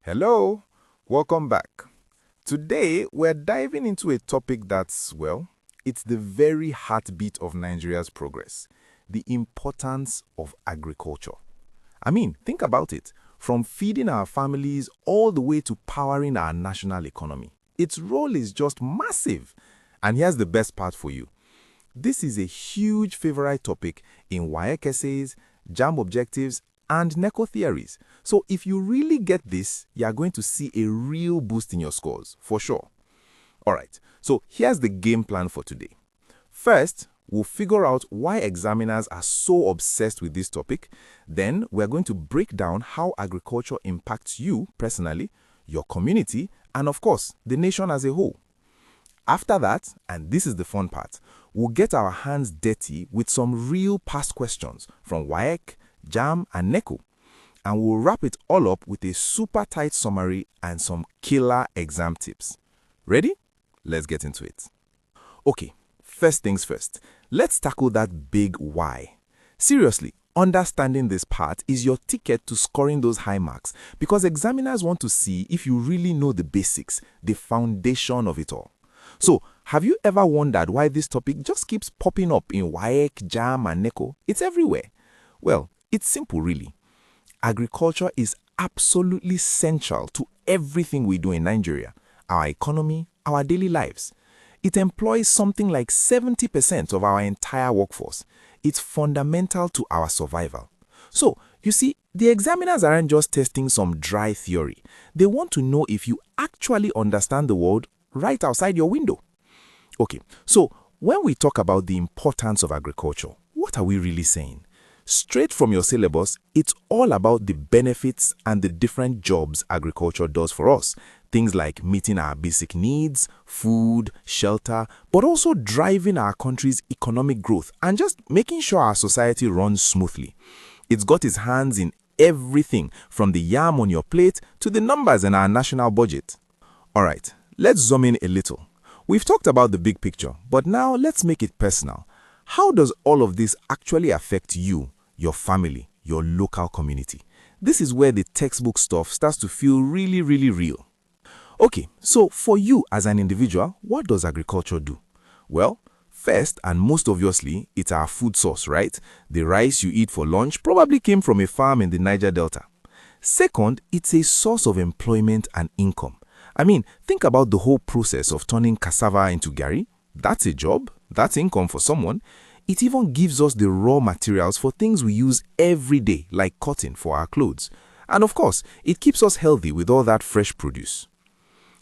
Hello, welcome back. Today, we're diving into a topic that's, well, it's the very heartbeat of Nigeria's progress, the importance of agriculture. I mean, think about it. From feeding our families all the way to powering our national economy. Its role is just massive. And here's the best part for you. This is a huge favorite topic in WAEC essays, JAMB objectives, and NECO theories. So if you really get this, you are going to see a real boost in your scores, for sure. Alright, so here's the game plan for today. First, we'll figure out why examiners are so obsessed with this topic. Then, we're going to break down how agriculture impacts you personally, your community, and of course, the nation as a whole. After that, and this is the fun part, we'll get our hands dirty with some real past questions from WAEC, JAMB, and NECO. And we'll wrap it all up with a super tight summary and some killer exam tips. Ready? Let's get into it. Okay, first things first. Let's tackle that big why. Seriously, understanding this part is your ticket to scoring those high marks because examiners want to see if you really know the basics, the foundation of it all. So, have you ever wondered why this topic just keeps popping up in WAEC, JAMB, and NECO? It's everywhere. Well, it's simple really. Agriculture is absolutely central to everything we do in Nigeria, our economy, our daily lives. It employs something like 70% of our entire workforce. It's fundamental to our survival. So, you see, the examiners aren't just testing some dry theory. They want to know if you actually understand the world right outside your window. Okay, so when we talk about the importance of agriculture, what are we really saying? Straight from your syllabus, it's all about the benefits and the different jobs agriculture does for us. Things like meeting our basic needs, food, shelter, but also driving our country's economic growth and just making sure our society runs smoothly. It's got its hands in everything from the yam on your plate to the numbers in our national budget. Alright, let's zoom in a little. We've talked about the big picture, but now let's make it personal. How does all of this actually affect you, your family, your local community? This is where the textbook stuff starts to feel really, really real. Okay, so for you as an individual, what does agriculture do? Well, first and most obviously, it's our food source, right? The rice you eat for lunch probably came from a farm in the Niger Delta. Second, it's a source of employment and income. I mean, think about the whole process of turning cassava into garri. That's a job. That's income for someone. It even gives us the raw materials for things we use every day, like cotton for our clothes. And of course, it keeps us healthy with all that fresh produce.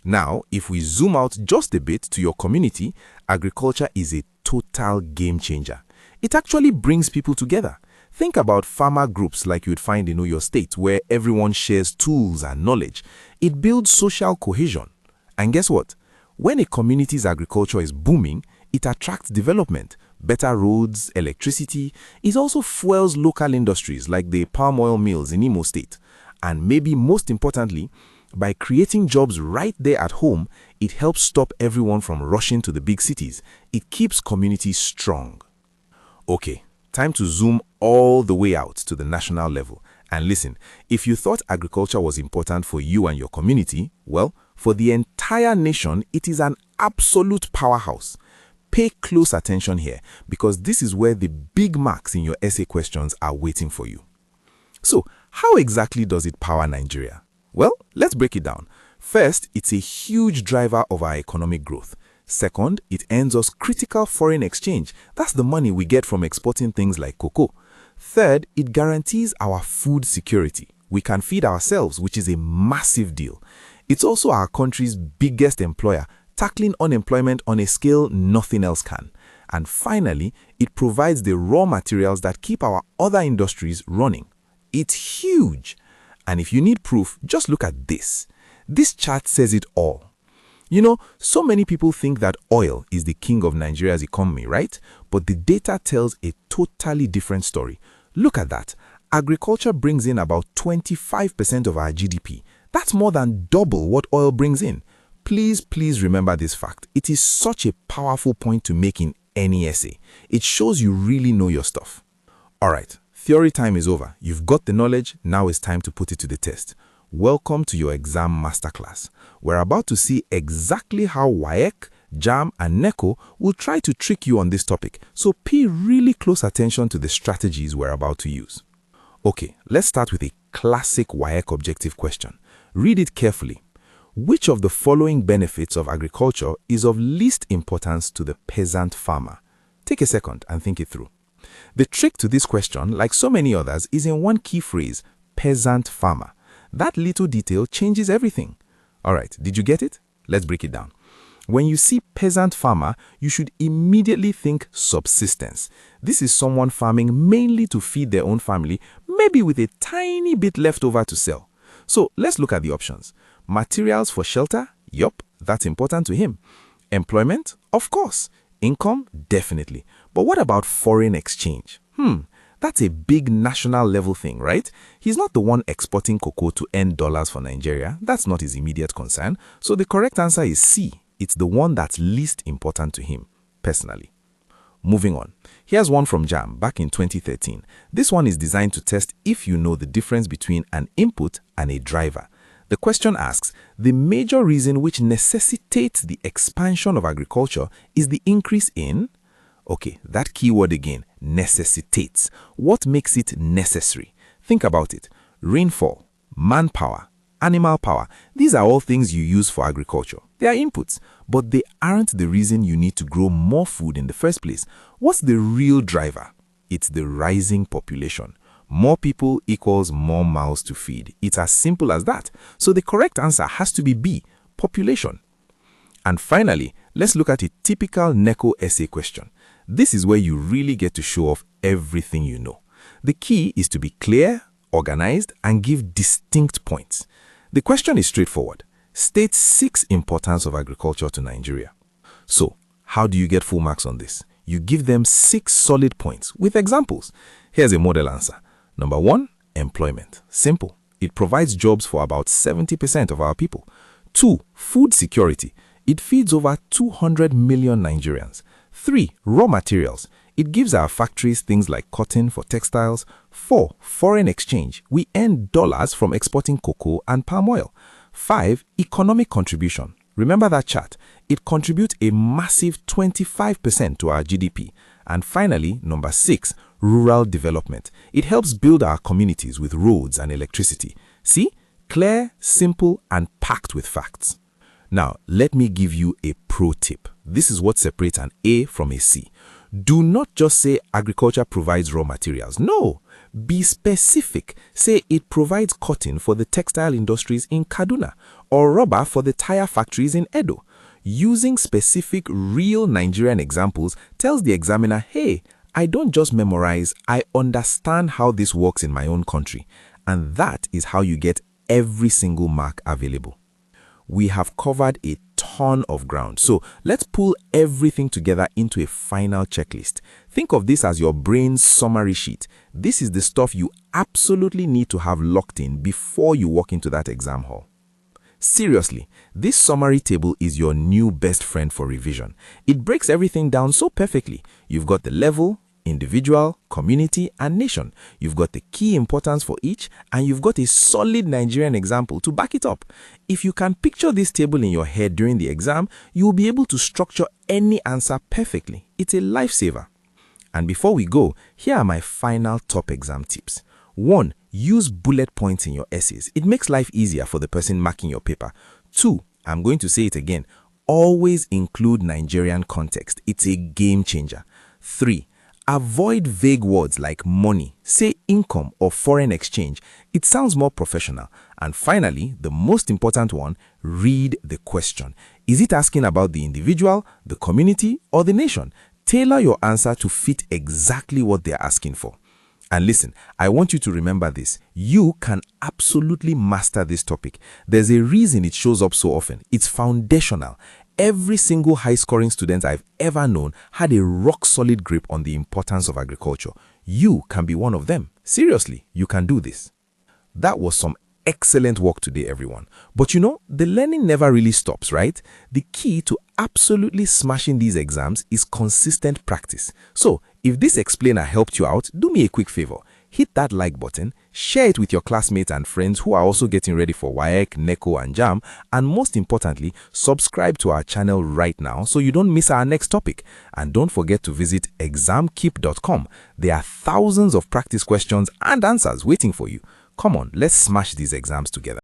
Now, if we zoom out just a bit to your community, agriculture is a total game changer. It actually brings people together. Think about farmer groups like you'd find in your state where everyone shares tools and knowledge. It builds social cohesion. And guess what? When a community's agriculture is booming, it attracts development, better roads, electricity. It also fuels local industries like the palm oil mills in Imo State. And maybe most importantly, by creating jobs right there at home, it helps stop everyone from rushing to the big cities. It keeps communities strong. Okay, time to zoom all the way out to the national level. And listen, if you thought agriculture was important for you and your community, well, for the entire nation, it is an absolute powerhouse. Pay close attention here because this is where the big marks in your essay questions are waiting for you. So, how exactly does it power Nigeria? Well, let's break it down. First, it's a huge driver of our economic growth. Second, it earns us critical foreign exchange. That's the money we get from exporting things like cocoa. Third, it guarantees our food security. We can feed ourselves, which is a massive deal. It's also our country's biggest employer, tackling unemployment on a scale nothing else can. And finally, it provides the raw materials that keep our other industries running. It's huge. And if you need proof, just look at this. This chart says it all. You know, so many people think that oil is the king of Nigeria's economy, right? But the data tells a totally different story. Look at that. Agriculture brings in about 25% of our GDP. That's more than double what oil brings in. Please remember this fact. It is such a powerful point to make in any essay. It shows you really know your stuff. Alright, theory time is over. You've got the knowledge, now it's time to put it to the test. Welcome to your exam masterclass. We're about to see exactly how WAEC, JAMB, and NECO will try to trick you on this topic, so pay really close attention to the strategies we're about to use. Okay, let's start with a classic WAEC objective question. Read it carefully. Which of the following benefits of agriculture is of least importance to the peasant farmer? Take a second and think it through. The trick to this question, like so many others, is in one key phrase, peasant farmer. That little detail changes everything. Alright, did you get it? Let's break it down. When you see peasant farmer, you should immediately think subsistence. This is someone farming mainly to feed their own family, maybe with a tiny bit left over to sell. So let's look at the options. Materials for shelter? Yup, that's important to him. Employment? Of course. Income? Definitely. But what about foreign exchange? That's a big national level thing, right? He's not the one exporting cocoa to earn dollars for Nigeria. That's not his immediate concern. So the correct answer is C. It's the one that's least important to him, personally. Moving on. Here's one from JAMB back in 2013. This one is designed to test if you know the difference between an input and a driver. The question asks, the major reason which necessitates the expansion of agriculture is the increase in... Okay, that keyword again, necessitates. What makes it necessary? Think about it. Rainfall, manpower, animal power. These are all things you use for agriculture. They are inputs, but they aren't the reason you need to grow more food in the first place. What's the real driver? It's the rising population. More people equals more mouths to feed. It's as simple as that. So the correct answer has to be B, population. And finally, let's look at a typical NECO essay question. This is where you really get to show off everything you know. The key is to be clear, organized, and give distinct points. The question is straightforward. State 6 importance of agriculture to Nigeria. So, how do you get full marks on this? You give them 6 solid points with examples. Here's a model answer. Number 1, employment. Simple. It provides jobs for about 70% of our people. 2, food security. It feeds over 200 million Nigerians. 3, raw materials. It gives our factories things like cotton for textiles. 4, foreign exchange. We earn dollars from exporting cocoa and palm oil. 5, economic contribution. Remember that chart. It contributes a massive 25% to our GDP. And finally, number 6, rural development. It helps build our communities with roads and electricity. See? Clear, simple, and packed with facts. Now, let me give you a pro tip. This is what separates an A from a C. Do not just say agriculture provides raw materials. No, be specific. Say it provides cotton for the textile industries in Kaduna or rubber for the tire factories in Edo. Using specific real Nigerian examples tells the examiner, hey, I don't just memorize, I understand how this works in my own country. And that is how you get every single mark available. We have covered a ton of ground, so let's pull everything together into a final checklist. Think of this as your brain's summary sheet. This is the stuff you absolutely need to have locked in before you walk into that exam hall. Seriously, this summary table is your new best friend for revision. It breaks everything down so perfectly. You've got the level, individual, community, and nation. You've got the key importance for each, and you've got a solid Nigerian example to back it up. If you can picture this table in your head during the exam, you will be able to structure any answer perfectly. It's a lifesaver. And before we go, here are my final top exam tips. 1. Use bullet points in your essays. It makes life easier for the person marking your paper. 2. I'm going to say it again. Always include Nigerian context. It's a game changer. 3. Avoid vague words like money. Say income or foreign exchange. It sounds more professional. And finally, the most important one, read the question. Is it asking about the individual, the community, or the nation? Tailor your answer to fit exactly what they're asking for. And listen, I want you to remember this. You can absolutely master this topic. There's a reason it shows up so often. It's foundational. Every single high-scoring student I've ever known had a rock-solid grip on the importance of agriculture. You can be one of them. Seriously, you can do this. That was some excellent work today, everyone. But you know, the learning never really stops, right? The key to absolutely smashing these exams is consistent practice. So, if this explainer helped you out, do me a quick favor. Hit that like button, Share it with your classmates and friends who are also getting ready for WAEC, NECO, and JAMB. And most importantly, subscribe to our channel right now so you don't miss our next topic. And don't forget to visit ExamKP.com. There are thousands of practice questions and answers waiting for you. Come on, let's smash these exams together.